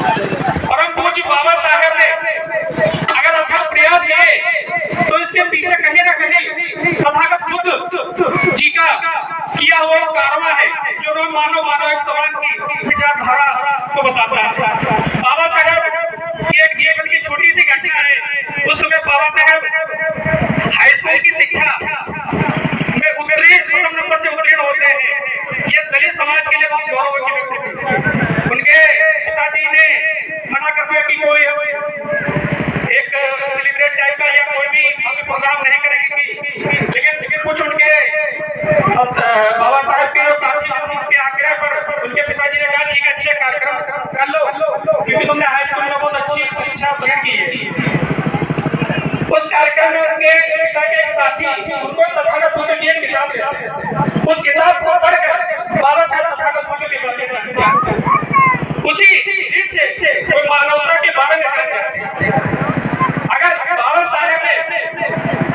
परम पूज्य बाबा साहेब ने अगर अथक प्रयास किए तो इसके पीछे कहीं ना कहीं तथागत बुद्ध जी का किया हुआ कारवा है, जो मानव एक समान की विचारधारा को बताता है। बाबा साहेब की एक जीवन की छोटी सी घटना है। उस समय बाबा साहेब हाई स्कूल की शिक्षा में प्रथम नंबर से उत्तीर्ण होते हैं। ये दलित समाज के लिए बहुत गौरव की व्यक्ति थी। उनके पिताजी ने मना कर दिया कि कोई एक सेलिब्रेट टाइप का या कोई भी प्रोग्राम नहीं करेंगे, लेकिन कुछ उनके बाबा साहब के साथी जो उनके आग्रह पर उनके पिताजी ने कहा ठीक है, अच्छे कार्यक्रम कर लो क्योंकि तुमने हाई स्कूल में बहुत अच्छी परीक्षा उत्तीर्ण की है। उस कार्यक्रम में उनके पिता के एक साथी उनको तथागत बुद्ध की एक किताब देते हैं। उस किताब को पढ़कर बाबा साहब तथागत बुद्ध के बारे में जानते हैं। उसी दिन से वो मानवता के बारे में जान जाते हैं। अगर बाबा साहब ने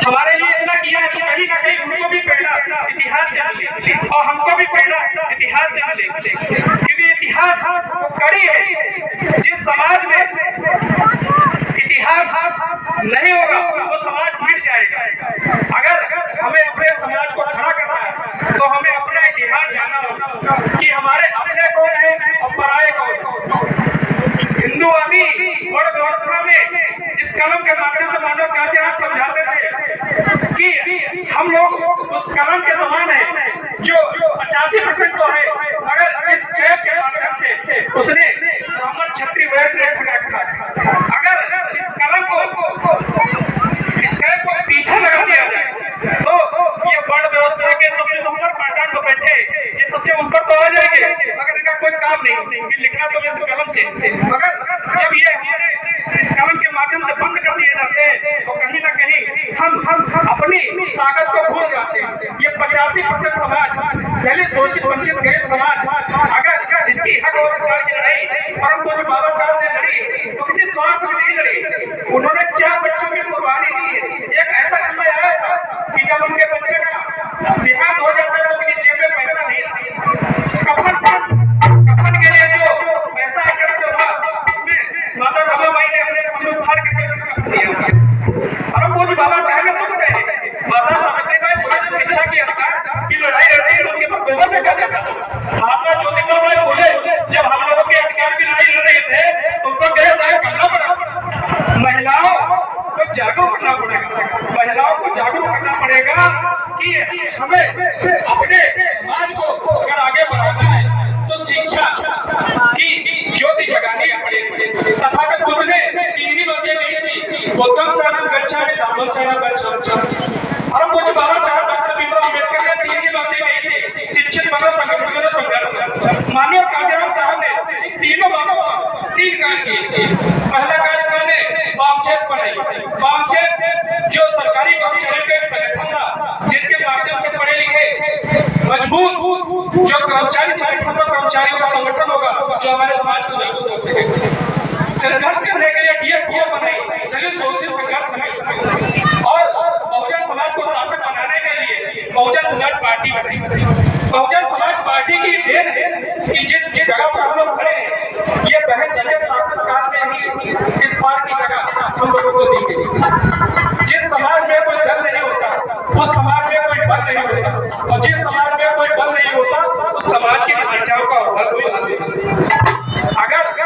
हमारे लिए इतना किया है तो कहीं ना कहीं उनको भी प्रेरणा इतिहास से मिली और हमको भी प्रेरणा इतिहास से मिली, क्योंकि इतिहास वो कड़ी है। जिस समाज में इतिहास नहीं होगा वो समाज मिट जाएगा। अगर हमें अपने समाज को खड़ा करना है तो हमें अपना इतिहास जानना होगा कि हमारे अपने कौन है और पराये कौन। हिंदू अभी बड़ व्यवस्था में इस कलम के माध्यम से मानव कैसे आप समझाते थे कि हम लोग उस कलम के समान है जो 85% तो है, मगर इस कैब के माध्यम से उसने ब्राह्मण क्षत्रिय वैश्य ठग रखा है। अगर इस कलम को इस कैब को पीछे लगा दिया जाए तो ये वर्ण व्यवस्था के सबसे ऊपर पायदान पर बैठे, ये सबसे ऊपर तो आ जाएंगे मगर इनका कोई काम नहीं कि लिखना तो इस कलम से। मगर जब ये हमारे इस कलम के माध्यम से बंद कर दिए जाते हैं तो कहीं ना कहीं हम अपनी ताकत को भूल जाते हैं। ये 85% समाज पहले शोषित वंचित गरीब समाज अगर इसकी हक और अधिकार की लड़ाई परम पूज्य बाबा साहब ने लड़ी तो किसी स्वार्थ में नहीं लड़ी। उन्होंने 4 बच्चों की कुर्बानी दी है। एक ऐसा समय आया था कि जब उनके बच्चे का देहांत हो जाता है तो उनकी जेब में पैसा नहीं था। कफन के लिए जो पैसा एकत्र हुआ उसमें माता रमाबाई ने अपने पन्नू फाड़ करके उसको कफन दिया था। परम पूज्य बाबा साहब ने खुद कहे माता सावित्रीबाई फुले शिक्षा की अधिकार की लड़ाई लड़ती है तो उनके पर गोबर फेंका जाता था। महात्मा ज्योतिबा फुले जब हम लोगों के अधिकार की लड़ाई लड़ रहे थे तो उनको गिरफ्तार करना पड़ा। महिलाओं को जागरूक करना पड़ेगा, महिलाओं को जागरूक करना पड़ेगा कि हमें अपने समाज को अगर आगे बढ़ाना है तो शिक्षा की ज्योति जगानी पड़ेगी। तथागत बुद्ध ने 3 ही बातें कही थी, बुद्धं शरणं गच्छामि, धम्मं शरणं गच्छामि। परम पूज्य बाबा साहब डॉक्टर भीमराव अम्बेडकर ने 3 ही बातें कही थी, शिक्षित बनो, संगठन बनो, संघर्ष करो। माननीय काशीराम साहब ने इन तीनों बातों पर 3 कार्य किए। पहला कार्य उन्होंने वामशेप बनाई। वामशेप जो सरकारी कर्मचारियों का एक संगठन था जिसके माध्यम से पढ़े लिखे मजबूत जो कर्मचारी संगठन था, कर्मचारियों का संगठन होगा जो हमारे समाज को जागरूक कर सके। संघर्ष करने के लिए डीएफओ बनाई, दलित शोषित संघर्ष समिति, और बहुजन समाज को शासक बनाने के लिए बहुजन समाज पार्टी बनाई। बहुजन समाज पार्टी की देन है